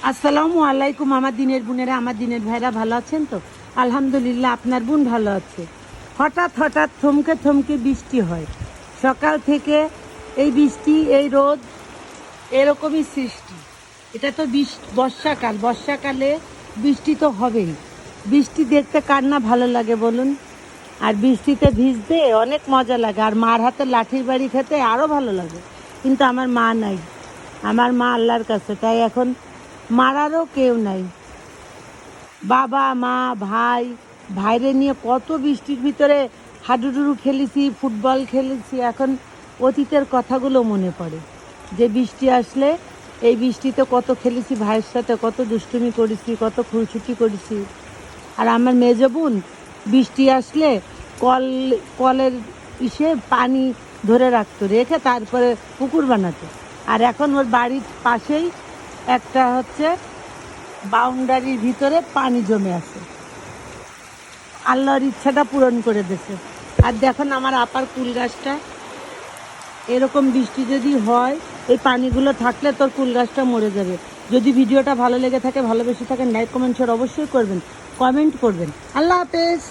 আসসালামু আলাইকুম। আমার দিনের বোনেরা, আমার দিনের ভাইরা ভালো আছেন তো? আলহামদুলিল্লাহ, আপনার বোন ভালো আছে। হঠাৎ হঠাৎ থমকে থমকে বৃষ্টি হয় সকাল থেকে। এই বৃষ্টি, এই রোদ, এরকমই সৃষ্টি। এটা তো বর্ষাকাল, বর্ষাকালে বৃষ্টি তো হবেই। বৃষ্টি দেখতে কার না ভালো লাগে বলুন? আর বৃষ্টিতে ভিজতে অনেক মজা লাগে, আর মার হাতে লাঠির বাড়ি খেতে আরও ভালো লাগে। কিন্তু আমার মা নাই, আমার মা আল্লাহর কাছে, তাই এখন মারারও কেউ নাই। বাবা মা ভাই, ভাইরে নিয়ে কত বৃষ্টির ভিতরে হাডুডুডু খেলেছি, ফুটবল খেলেছি। এখন অতীতের কথাগুলো মনে পড়ে যে বৃষ্টি আসলে এই বৃষ্টিতে কত খেলেছি, ভাইয়ের সাথে কত দুষ্টুমি করেছি, কত খুনসুটি করেছি। আর আমার মেজ বোন বৃষ্টি আসলে কলের পানি ধরে রাখতো, রেখে তারপরে পুকুর বানাতো। আর এখন ওর বাড়ির পাশেই একটা বাউন্ডারির ভিতরে পানি জমে আছে। আল্লাহর ইচ্ছাটা পূরণ করে দিয়েছে। আর দেখুন আমার আপার কুল গাছটা, এরকম বৃষ্টি যদি হয়, এই পানিগুলো থাকলে তোর কুল গাছটা মরে যাবে। যদি ভিডিওটা ভালো লেগে থাকে, ভালোবেসে থাকেন, লাইক কমেন্ট শেয়ার অবশ্যই করবেন, কমেন্ট করবেন। আল্লাহ হাফেজ।